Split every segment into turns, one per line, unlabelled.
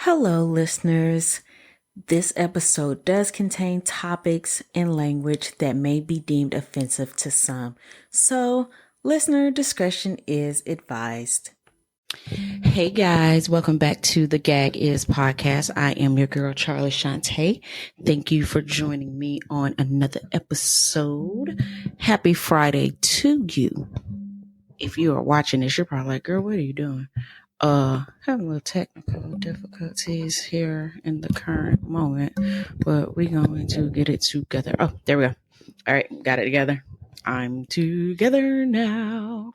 Hello, listeners. This episode does contain topics and language that may be deemed offensive to some, so listener discretion is advised. Hey guys, welcome back to the Gag Is Podcast. I am your girl, Charli Chanté. Thank you for joining me on another episode. Happy Friday to you. If you are watching this, you're probably like, girl, what are you doing? Having a little technical difficulties here in the current moment, but we're going to get it together. Oh, there we go. All right, got it together. I'm together now.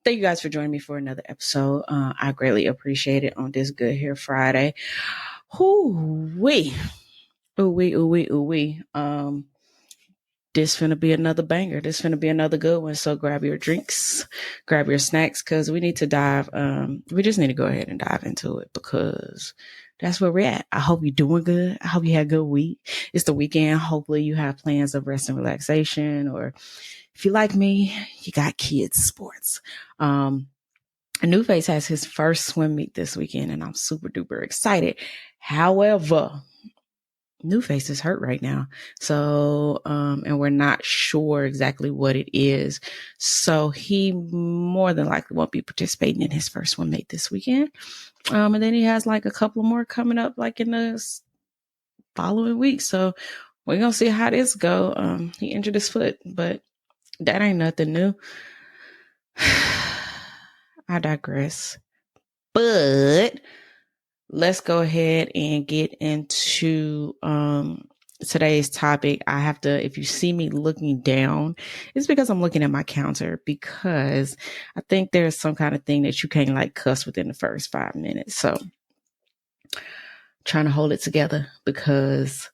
Thank you guys for joining me for another episode. I greatly appreciate it on this Good Hair Friday. Ooh-wee. This finna be another banger. This finna be another good one. So grab your drinks, grab your snacks, because we need to dive. We just need to go ahead and dive into it because that's where we're at. I hope you're doing good. I hope you had a good week. It's the weekend. Hopefully you have plans of rest and relaxation, or if you like me, you got kids sports. New Face has his first swim meet this weekend, and I'm super duper excited. However, New Face is hurt right now. So, and we're not sure exactly what it is. So he more than likely won't be participating in his first swim meet this weekend. And then he has like a couple more coming up like in the following week. So we're going to see how this go. He injured his foot, but that ain't nothing new. I digress. But let's go ahead and get into today's topic. I have to, if you see me looking down, it's because I'm looking at my counter, because I think there's some kind of thing that you can't like cuss within the first 5 minutes. So trying to hold it together, because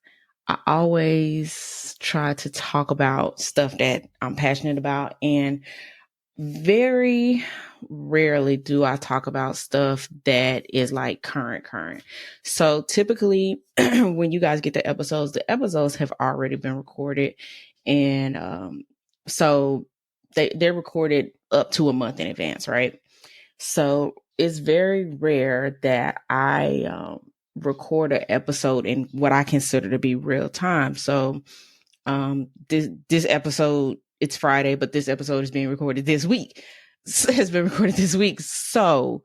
I always try to talk about stuff that I'm passionate about, and very rarely do I talk about stuff that is like current. So typically when you guys get the episodes have already been recorded. And so they're recorded up to a month in advance, right? So it's very rare that I record an episode in what I consider to be real time. So this episode, it's Friday, but this episode is being recorded this week. Has been recorded this week. So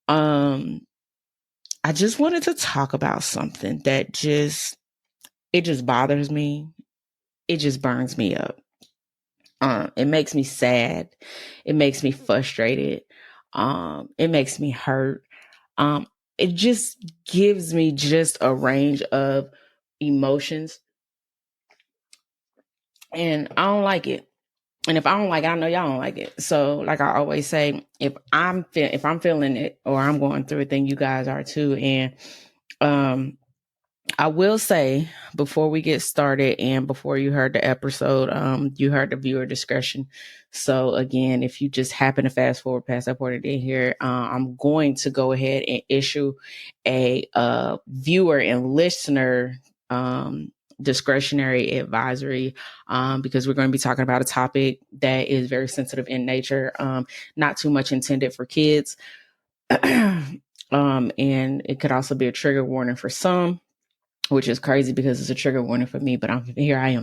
I just wanted to talk about something that it just bothers me. It just burns me up. It makes me sad. It makes me frustrated. It makes me hurt. It just gives me just a range of emotions, and I don't like it. And if I don't like it, I know y'all don't like it. So like I always say, if I'm feeling it or I'm going through it, then you guys are too. And I will say, before we get started and before you heard the episode, you heard the viewer discretion. So again, if you just happen to fast forward past that point in here, I'm going to go ahead and issue a viewer and listener discretionary advisory, because we're going to be talking about a topic that is very sensitive in nature, not too much intended for kids. And it could also be a trigger warning for some, which is crazy because it's a trigger warning for me, but I am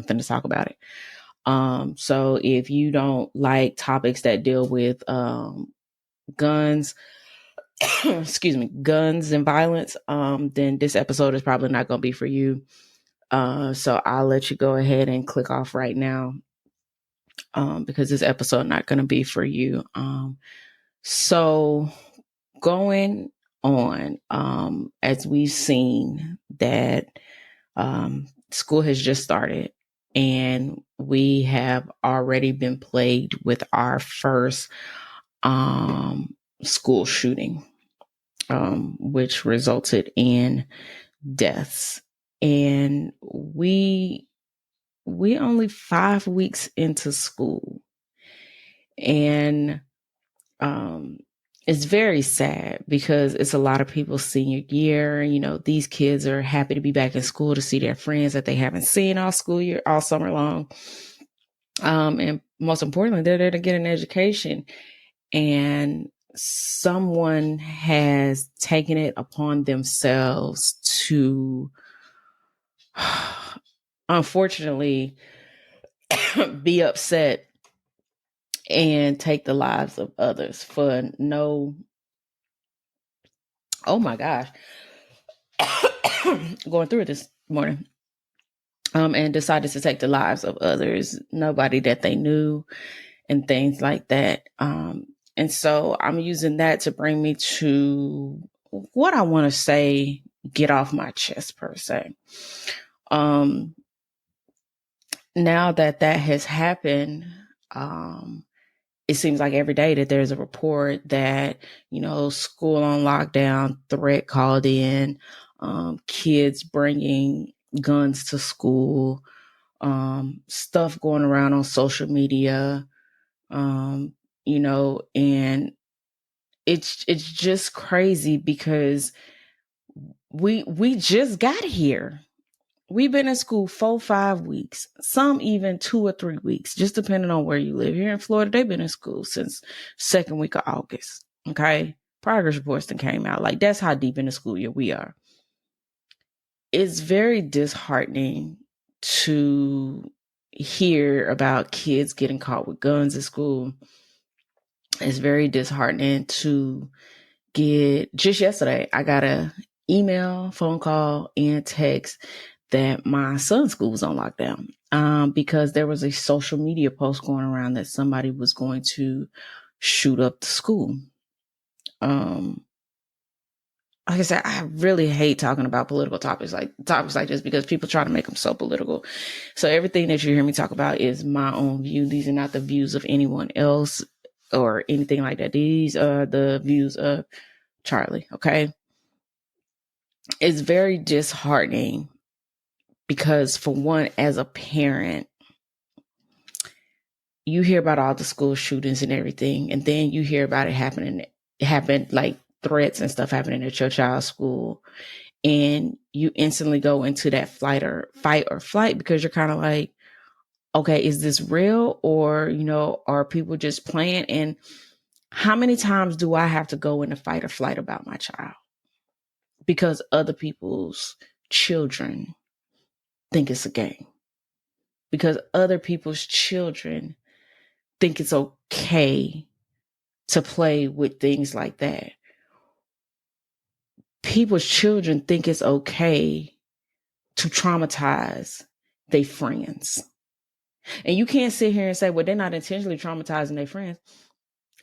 finna talk about it. So if you don't like topics that deal with guns, guns and violence, then this episode is probably not going to be for you. So I'll let you go ahead and click off right now, because this episode not going to be for you. So going on, as we've seen that school has just started, and we have already been plagued with our first school shooting, which resulted in deaths. And we only 5 weeks into school, and it's very sad because it's a lot of people's senior year. You know, these kids are happy to be back in school, to see their friends that they haven't seen all school year, all summer long. And most importantly, they're there to get an education. And someone has taken it upon themselves to, unfortunately, be upset and take the lives of others for no, oh my gosh, going through it this morning, and decided to take the lives of others, nobody that they knew, and things like that. And so I'm using that to bring me to what I want to say, get off my chest per se. Now that has happened, it seems like every day that there's a report that, school on lockdown, threat called in, kids bringing guns to school, stuff going around on social media, and it's just crazy because we just got here. We've been in school 4-5 weeks, some even 2 or 3 weeks, just depending on where you live. Here in Florida, they've been in school since second week of August. Okay. Progress reports that came out. Like, that's how deep in the school year we are. It's very disheartening to hear about kids getting caught with guns at school. It's very disheartening to just yesterday, I got a email, phone call, and text that my son's school was on lockdown, because there was a social media post going around that somebody was going to shoot up the school. Like I said, I really hate talking about political topics like this because people try to make them so political. So everything that you hear me talk about is my own view. These are not the views of anyone else or anything like that. These are the views of Charli. Okay. It's very disheartening because, for one, as a parent, you hear about all the school shootings and everything, and then you hear about it happened, like threats and stuff happening at your child's school, and you instantly go into that fight or flight because you're kind of like, okay, is this real, or are people just playing? And how many times do I have to go into fight or flight about my child because other people's children think it's a game? Because other people's children think it's okay to play with things like that. People's children think it's okay to traumatize their friends. And you can't sit here and say, well, they're not intentionally traumatizing their friends.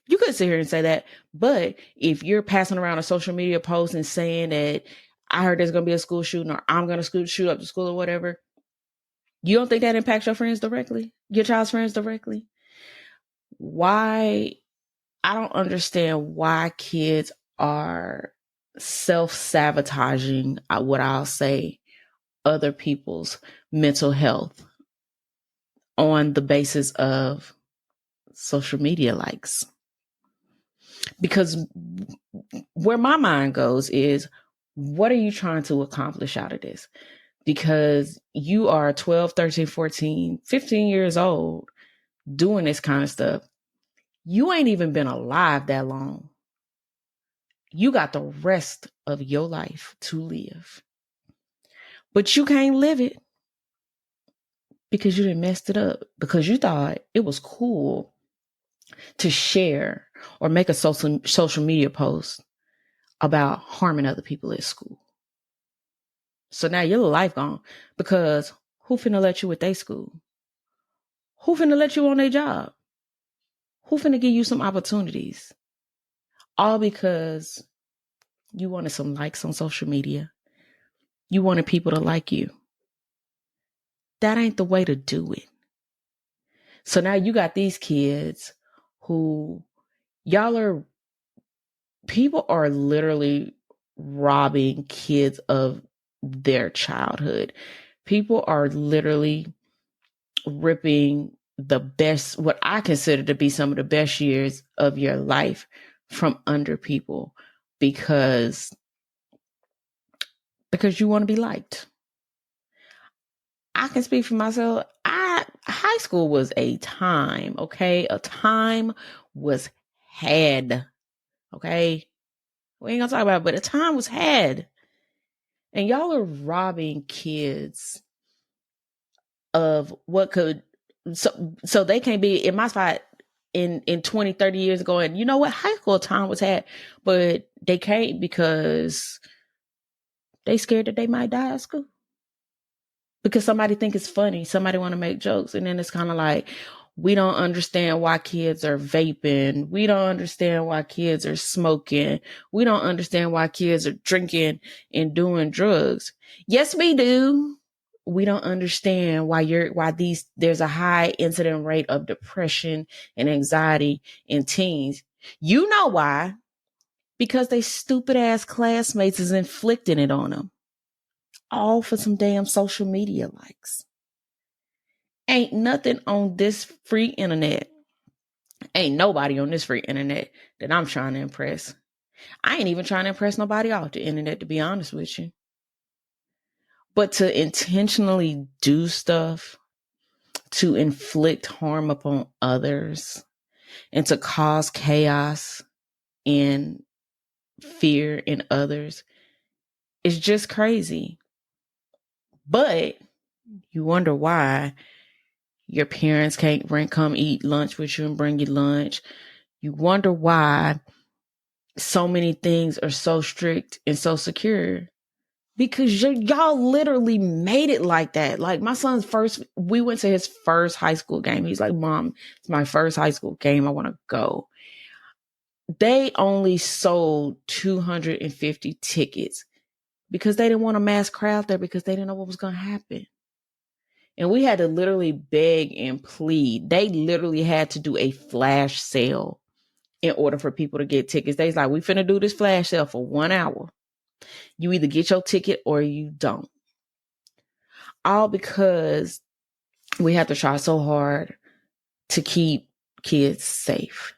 You could sit here and say that, but if you're passing around a social media post and saying that I heard there's going to be a school shooting, or I'm going to shoot up the school or whatever, you don't think that impacts your friends directly, your child's friends directly? Why? I don't understand why kids are self-sabotaging, what I'll say, other people's mental health on the basis of social media likes. Because where my mind goes is, what are you trying to accomplish out of this? Because you are 12, 13, 14, 15 years old doing this kind of stuff. You ain't even been alive that long. You got the rest of your life to live. But you can't live it because you done messed it up. Because you thought it was cool to share or make a social media post about harming other people at school. So now your life gone, because who finna let you with their school? Who finna let you on their job? Who finna give you some opportunities? All because you wanted some likes on social media. You wanted people to like you. That ain't the way to do it. So now you got these kids who people are literally robbing kids of their childhood. People are literally ripping the best, what I consider to be some of the best years of your life, from under people because you want to be liked. I can speak for myself. High school was a time, okay? A time was had, Okay. We ain't gonna talk about it, but a time was had. And y'all are robbing kids of what could, so they can't be in my spot in 20, 30 years ago. And you know what? High school time was had, but they can't because they scared that they might die at school. Because somebody think it's funny. Somebody want to make jokes. And then it's kind of like, we don't understand why kids are vaping. We don't understand why kids are smoking. We don't understand why kids are drinking and doing drugs. Yes, we do. We don't understand why there's a high incident rate of depression and anxiety in teens. You know why? Because they stupid ass classmates is inflicting it on them. All for some damn social media likes. Ain't nothing on this free internet. Ain't nobody on this free internet that I'm trying to impress. I ain't even trying to impress nobody off the internet, to be honest with you. But to intentionally do stuff to inflict harm upon others and to cause chaos and fear in others is just crazy. But you wonder why your parents can't come eat lunch with you and bring you lunch. You wonder why so many things are so strict and so secure. Because y'all literally made it like that. Like my son's we went to his first high school game. He's like, Mom, it's my first high school game. I want to go. They only sold 250 tickets because they didn't want a mass crowd there because they didn't know what was going to happen. And we had to literally beg and plead. They literally had to do a flash sale in order for people to get tickets. They's like, we finna do this flash sale for 1 hour. You either get your ticket or you don't. All because we have to try so hard to keep kids safe.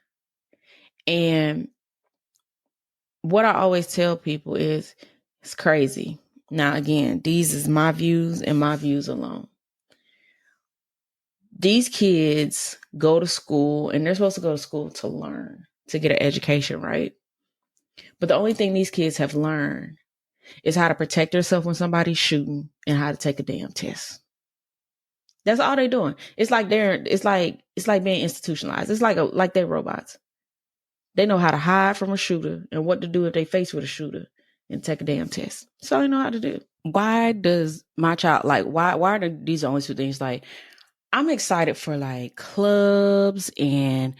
And what I always tell people is, it's crazy. Now, again, these is my views and my views alone. These kids go to school and they're supposed to go to school to learn, to get an education, right? But the only thing these kids have learned is how to protect themselves when somebody's shooting and how to take a damn test. That's all they're doing. It's like being institutionalized. It's like they're robots. They know how to hide from a shooter and what to do if they face with a shooter and take a damn test. That's all they know how to do. Why does my child why are these only two things? Like, I'm excited for like clubs and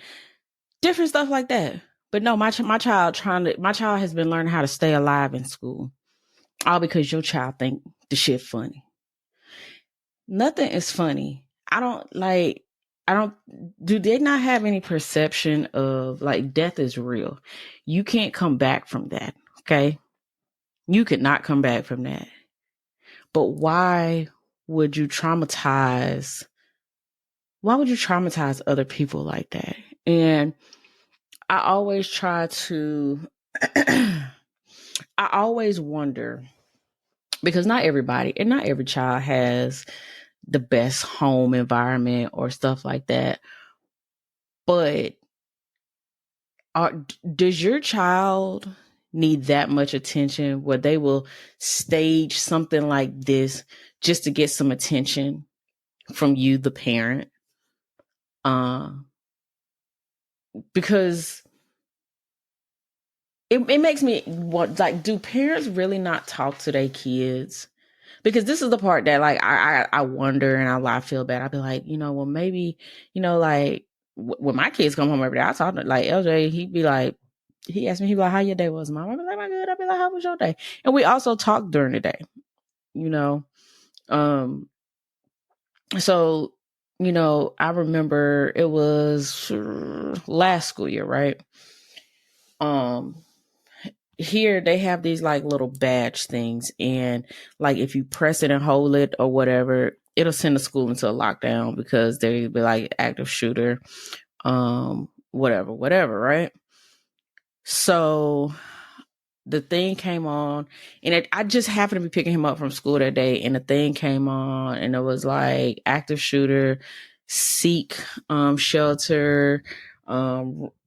different stuff like that. But no, my child has been learning how to stay alive in school. All because your child think the shit funny. Nothing is funny. Do they not have any perception of like death is real? You can't come back from that. Okay. You could not come back from that. But why would you traumatize other people like that? And I always try to, I always wonder, because not everybody and not every child has the best home environment or stuff like that. But does your child need that much attention where they will stage something like this just to get some attention from you, the parent? Because it makes me want, like, do parents really not talk to their kids? Because this is the part that, like, I wonder and I feel bad. I'd be like, well, maybe, like, when my kids come home every day, I talk to, like, LJ, he asked me, he'd be like, how your day was, Mom? I'd be like, my good. I'd be like, how was your day? And we also talk during the day, So, I remember it was last school year, right? Here they have these like little badge things, and like if you press it and hold it or whatever, it'll send the school into a lockdown because they'd be like active shooter, whatever, right? So the thing came on, and I just happened to be picking him up from school that day, and the thing came on, and it was like active shooter, seek shelter,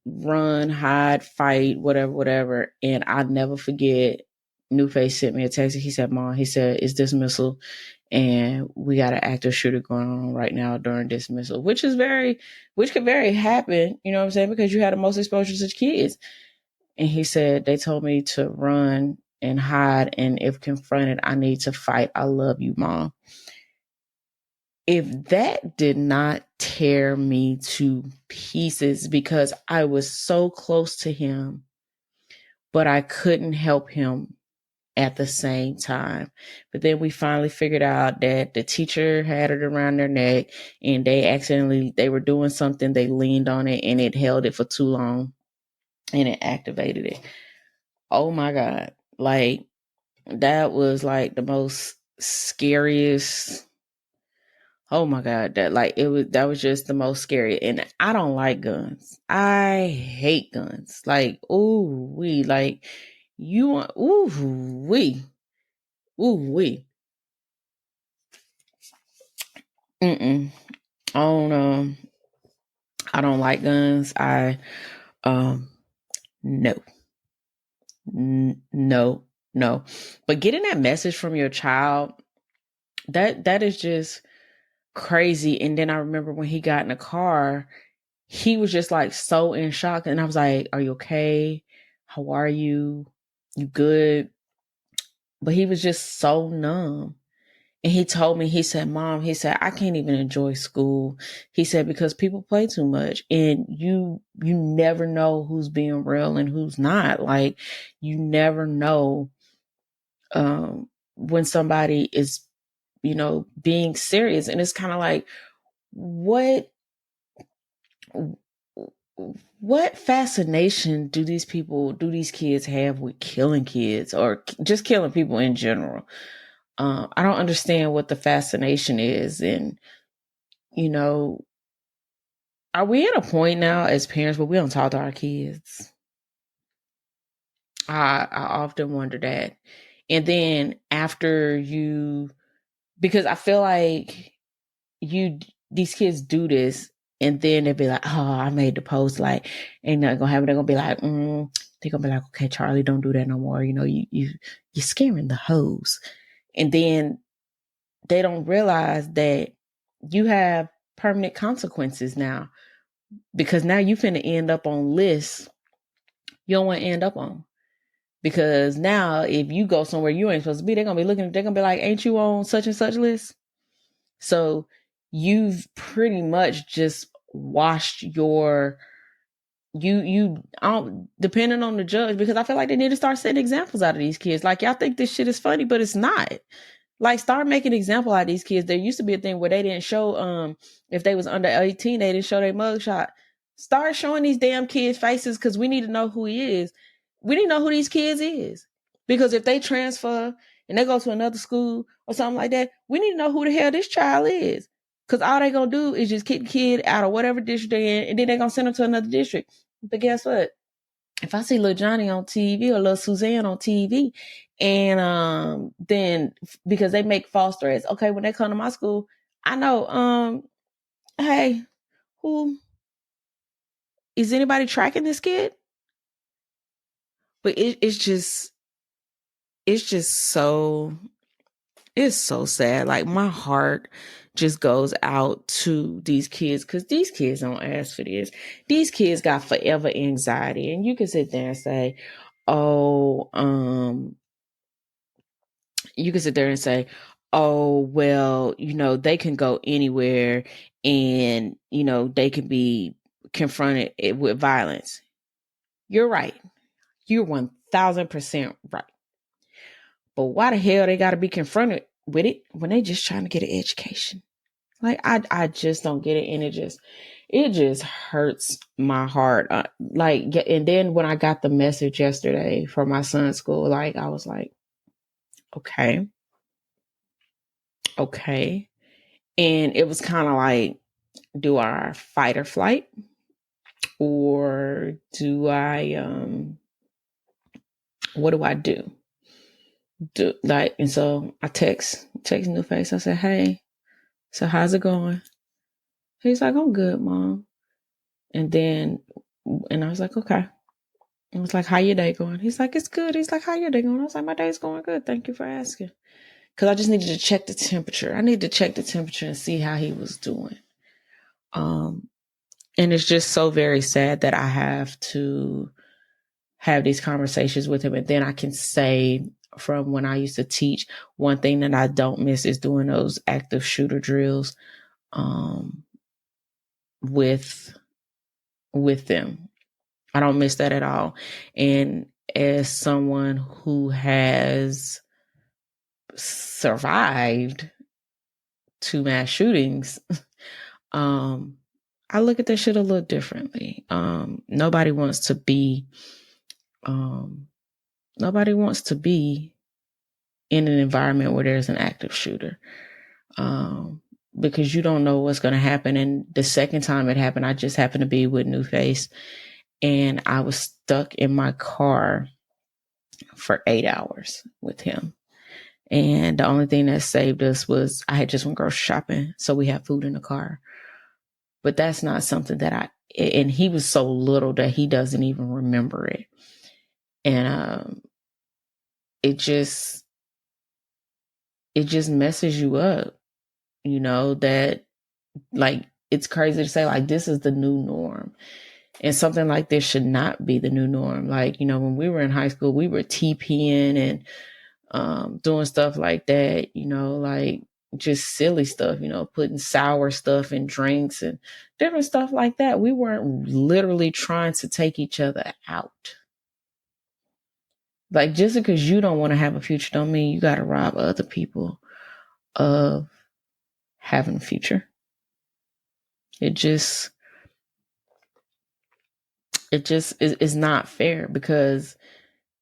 run, hide, fight, whatever. And I never forget, Newface sent me a text. He said, Mom, he said, it's dismissal. And we got an active shooter going on right now during dismissal, which could very happen, you know what I'm saying? Because you had the most exposure to kids. And he said, they told me to run and hide. And if confronted, I need to fight. I love you, Mom. If that did not tear me to pieces, because I was so close to him, but I couldn't help him at the same time. But then we finally figured out that the teacher had it around their neck and they were doing something, they leaned on it and it held it for too long and it activated it. Oh my God. Like, that was like the most scariest. Oh my God, that was just the most scary. And I don't like guns. I hate guns. Like, you want, Mm-mm. I don't like guns. No, no. But getting that message from your child, that is just crazy. And then I remember when he got in the car, he was just like so in shock. And I was like, are you okay? How are you? You good? But he was just so numb. And he told me, he said, Mom, he said, I can't even enjoy school. He said, because people play too much and you never know who's being real and who's not. Like, you never know when somebody is, being serious. And it's kind of like, what fascination do these kids have with killing kids or just killing people in general? I don't understand what the fascination is. And, are we at a point now as parents where we don't talk to our kids? I often wonder that. And then because I feel like these kids do this and then they'll be like, oh, I made the post, like, ain't nothing gonna happen. They're gonna be like, they're gonna be like, okay, Charli, don't do that no more. You're scaring the hoes. And then they don't realize that you have permanent consequences now, because now you finna end up on lists you don't want to end up on. Because now if you go somewhere you ain't supposed to be, they're gonna be like, ain't you on such and such list? So you've pretty much just washed your depending on the judge, because I feel like they need to start setting examples out of these kids. Like, y'all think this shit is funny, but it's not. Like, start making an example out of these kids. There used to be a thing where they didn't show if they was under 18, they didn't show their mugshot. Start showing these damn kids faces, because we need to know who he is. We need to know who these kids is. Because if they transfer and they go to another school or something like that, we need to know who the hell this child is. Because all they gonna do is just kick the kid out of whatever district they're in, and then they're gonna send them to another district. But guess what? If I see little Johnny on TV or little Suzanne on TV, and then because they make false threats, okay, when they come to my school, I know, hey, who is anybody tracking this kid? But it's so sad. Like, my heart just goes out to these kids, because these kids don't ask for this. These kids got forever anxiety, and you can sit there and say, oh, well, they can go anywhere and, they can be confronted with violence. You're right. You're 1000% right. But why the hell they got to be confronted with it when they just trying to get an education? Like, I just don't get it. And it just hurts my heart. And then when I got the message yesterday from my son's school, like, I was like, okay. And it was kind of like, do I fight or flight? Or do I, what do I do? And so I text Newface. I said, hey, so how's it going? He's like, I'm good, Mom. And then And I was like, okay. I was like, how your day going? He's like, it's good. He's like, how your day going? I was like, my day's going good. Thank you for asking. Because I just needed to check the temperature. I needed to check the temperature and see how he was doing. And it's just so very sad that I have to have these conversations with him. And then I can say, from when I used to teach, one thing that I don't miss is doing those active shooter drills with them. I don't miss that at all. And as someone who has survived 2 mass shootings, I look at this shit a little differently. Nobody wants to be in an environment where there's an active shooter. Because you don't know what's going to happen. And the second time it happened, I just happened to be with New Face, and I was stuck in my car for 8 hours with him. And the only thing that saved us was I had just went grocery shopping, so we had food in the car. But that's not something that and he was so little that he doesn't even remember it. And it just messes you up. That, like, it's crazy to say, like, this is the new norm. And something like this should not be the new norm. Like, when we were in high school, we were TPing and doing stuff like that, like just silly stuff, putting sour stuff in drinks and different stuff like that. We weren't literally trying to take each other out. Like, just because you don't want to have a future don't mean you got to rob other people of having a future. It just is not fair, because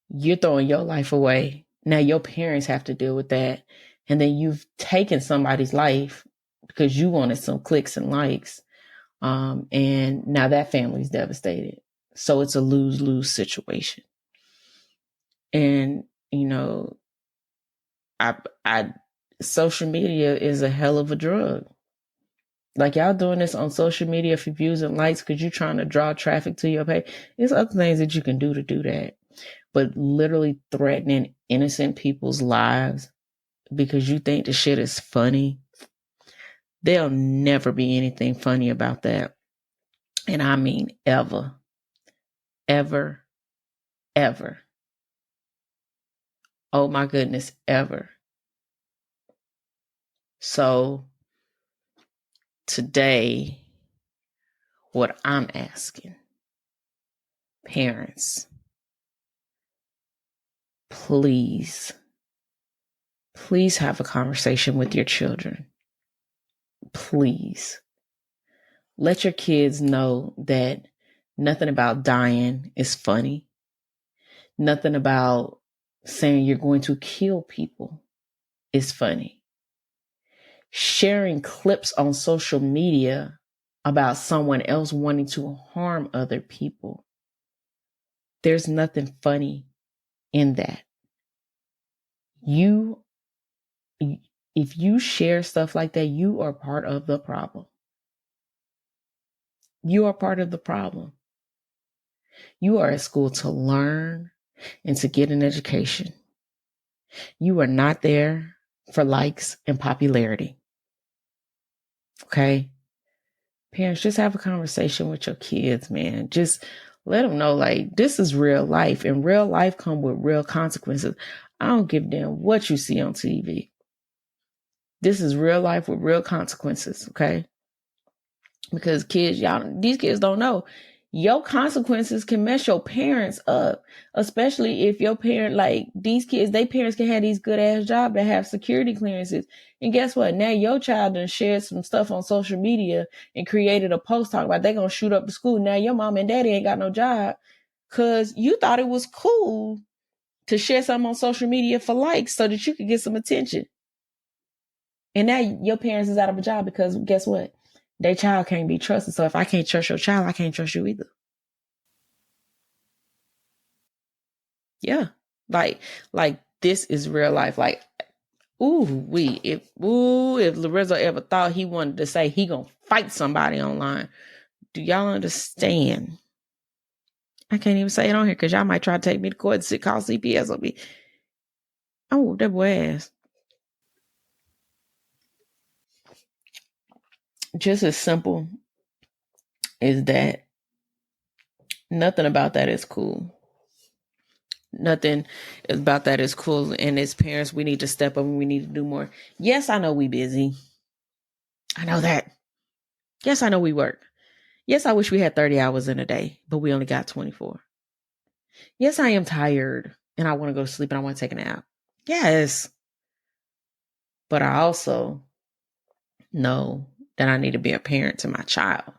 you're throwing your life away. Now your parents have to deal with that. And then you've taken somebody's life because you wanted some clicks and likes. And now that family's devastated. So it's a lose-lose situation. And, social media is a hell of a drug. Like, y'all doing this on social media for views and likes because you're trying to draw traffic to your page. There's other things that you can do to do that. But literally threatening innocent people's lives because you think the shit is funny, there'll never be anything funny about that. And I mean ever, ever, ever. Oh my goodness, ever. So today, what I'm asking, parents, please have a conversation with your children. Please. Let your kids know that nothing about dying is funny. Nothing about saying you're going to kill people is funny. Sharing clips on social media about someone else wanting to harm other people, there's nothing funny in that. If you share stuff like that, you are part of the problem. You are part of the problem. You are at school to learn and to get an education. You are not there for likes and popularity. Okay? Parents, just have a conversation with your kids, man. Just let them know, like, this is real life, and real life come with real consequences. I don't give a damn what you see on TV. This is real life with real consequences, okay? Because these kids don't know. Your consequences can mess your parents up, especially if your parent, like, these kids, their parents can have these good ass jobs that have security clearances. And guess what? Now your child done shared some stuff on social media and created a post talking about they're going to shoot up the school. Now your mom and daddy ain't got no job because you thought it was cool to share something on social media for likes so that you could get some attention. And now your parents is out of a job because guess what? Their child can't be trusted. So if I can't trust your child, I can't trust you either. Yeah. Like this is real life. Like, if Lorenzo ever thought he wanted to say he gonna fight somebody online, do y'all understand I can't even say it on here because y'all might try to take me to court and call CPS on me. Oh, that boy ass. Just as simple as that. Nothing about that is cool. Nothing about that is cool. And as parents, we need to step up and we need to do more. Yes, I know we busy. I know that. Yes, I know we work. Yes, I wish we had 30 hours in a day, but we only got 24. Yes, I am tired and I want to go to sleep and I want to take a nap. Yes. But I also know that I need to be a parent to my child.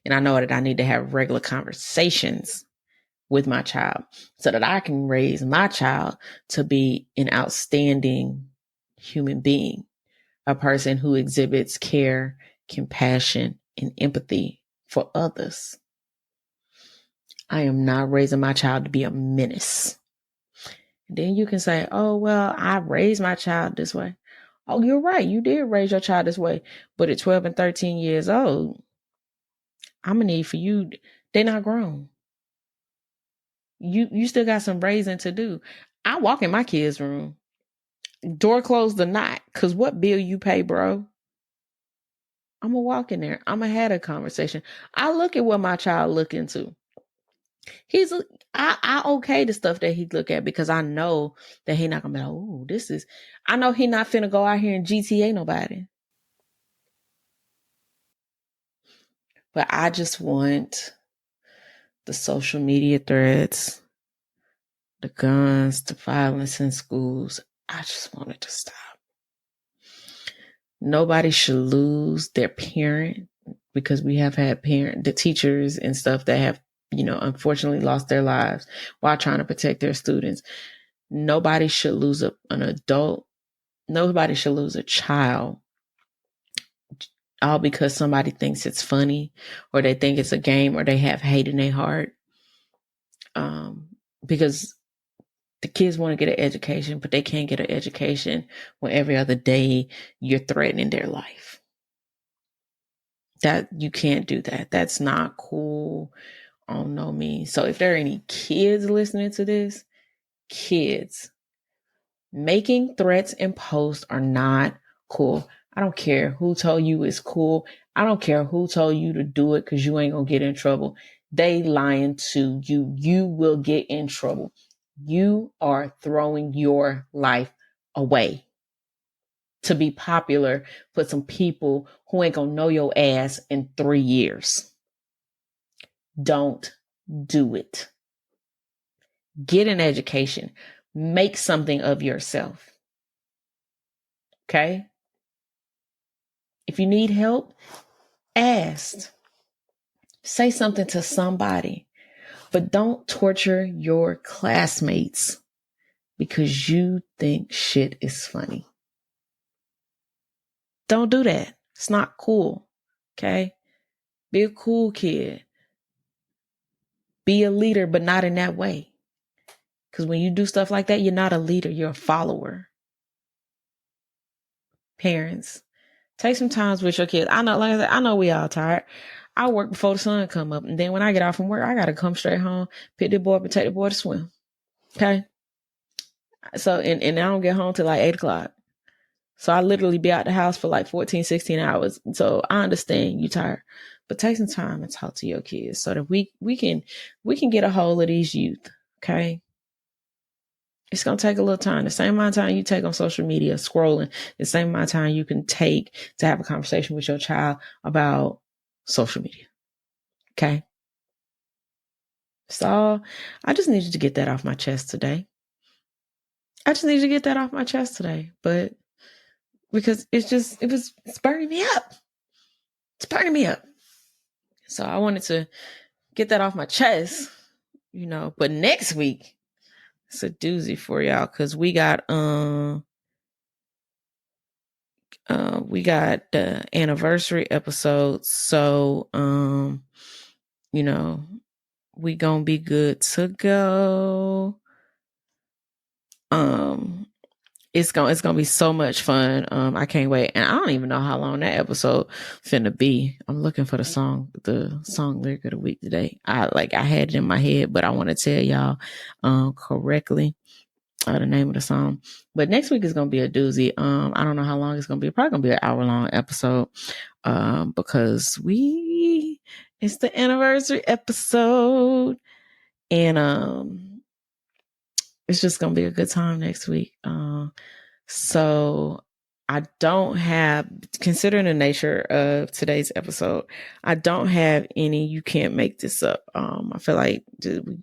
And I know that I need to have regular conversations with my child so that I can raise my child to be an outstanding human being, a person who exhibits care, compassion, and empathy for others. I am not raising my child to be a menace. And then you can say, oh, well, I raised my child this way. Oh, you're right. You did raise your child this way. But at 12 and 13 years old, I'm going to need for you. They're not grown. You still got some raising to do. I walk in my kids' room, door closed or not, because what bill you pay, bro? I'm going to walk in there. I'm going to have a conversation. I look at what my child look into. I okay the stuff that he look at because I know that he not going to be like, oh, this is, I know he not finna go out here and GTA nobody. But I just want the social media threads, the guns, the violence in schools. I just want it to stop. Nobody should lose their parent because we have had the teachers and stuff that have, unfortunately lost their lives while trying to protect their students. Nobody should lose an adult. Nobody should lose a child all because somebody thinks it's funny or they think it's a game or they have hate in their heart. Because the kids want to get an education, but they can't get an education when every other day you're threatening their life. That you can't do that. That's not cool on no means. So if there are any kids listening to this, kids, making threats and posts are not cool. I don't care who told you it's cool. I don't care who told you to do it because you ain't gonna get in trouble. They lying to you. You will get in trouble. You are throwing your life away to be popular for some people who ain't gonna know your ass in 3 years. Don't do it. Get an education. Make something of yourself. Okay? If you need help, ask. Say something to somebody. But don't torture your classmates because you think shit is funny. Don't do that. It's not cool. Okay? Be a cool kid. Be a leader, but not in that way. Because when you do stuff like that, you're not a leader. You're a follower. Parents, take some time with your kids. I know, like I said, I know we all tired. I work before the sun come up. And then when I get off from work, I got to come straight home, pick the boy up and take the boy to swim. Okay? So, and I don't get home till like 8 o'clock. So I literally be out the house for like 14, 16 hours. So I understand you tired, but take some time and talk to your kids so that we can get a hold of these youth. Okay. It's going to take a little time. The same amount of time you take on social media, scrolling, the same amount of time you can take to have a conversation with your child about social media. Okay. So I just needed to get that off my chest today. But because it's burning me up. It's burning me up. So I wanted to get that off my chest, but next week it's a doozy for y'all because we got the anniversary episode. So we gonna be good to go. It's gonna be so much fun. I can't wait. And I don't even know how long that episode finna be. I'm looking for the song lyric of the week today. I had it in my head, but I want to tell y'all correctly the name of the song. But next week is gonna be a doozy. I don't know how long it's gonna be. Probably gonna be an hour-long episode. Because it's the anniversary episode. And it's just gonna be a good time next week. So I don't have, considering the nature of today's episode, I don't have any "you can't make this up." I feel like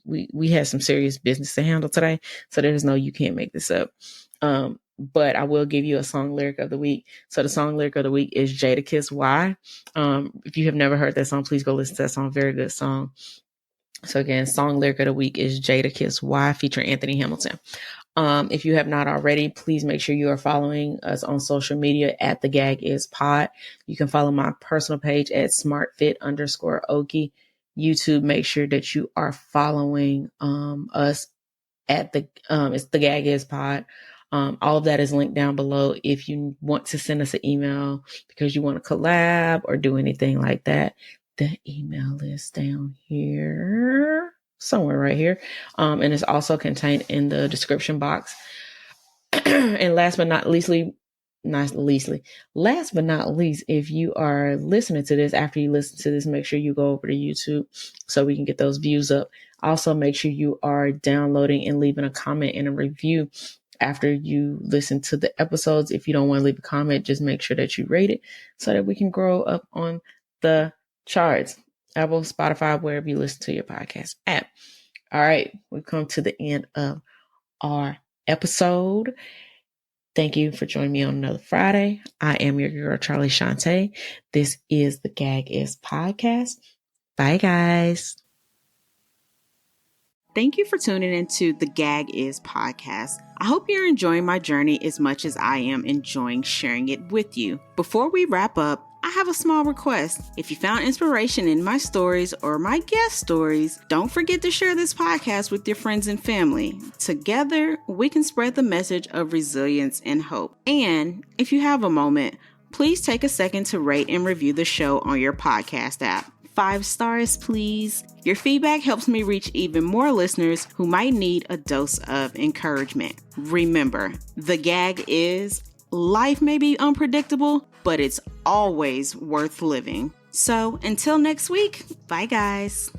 we had some serious business to handle today, so there's no "you can't make this up." But I will give you a song lyric of the week. So the song lyric of the week is Jadakiss "Why." If you have never heard that song, please go listen to that song. Very good song. So again, song lyric of the week is Jadakiss "Why" featuring Anthony Hamilton. If you have not already, please make sure you are following us on social media at the Gag Is Pod. You can follow my personal page at smartfit_Okie. YouTube, make sure that you are following us at it's the Gag Is Pod. All of that is linked down below if you want to send us an email because you want to collab or do anything like that. The email is down here, somewhere right here. And it's also contained in the description box. And last but not least, if you are listening to this, after you listen to this, make sure you go over to YouTube so we can get those views up. Also, make sure you are downloading and leaving a comment and a review after you listen to the episodes. If you don't want to leave a comment, just make sure that you rate it so that we can grow up on the charts. Apple, Spotify, wherever you listen to your podcast app. All right, we've come to the end of our episode. Thank you for joining me on another Friday. I am your girl, Charli Chanté. This is the Gag Is Podcast. Bye, guys. Thank you for tuning into the Gag Is Podcast. I hope you're enjoying my journey as much as I am enjoying sharing it with you. Before we wrap up, I have a small request. If you found inspiration in my stories or my guest stories, don't forget to share this podcast with your friends and family. Together, we can spread the message of resilience and hope. And if you have a moment, please take a second to rate and review the show on your podcast app. 5 stars, please. Your feedback helps me reach even more listeners who might need a dose of encouragement. Remember, the gag is, life may be unpredictable, but it's always worth living. So until next week, bye guys.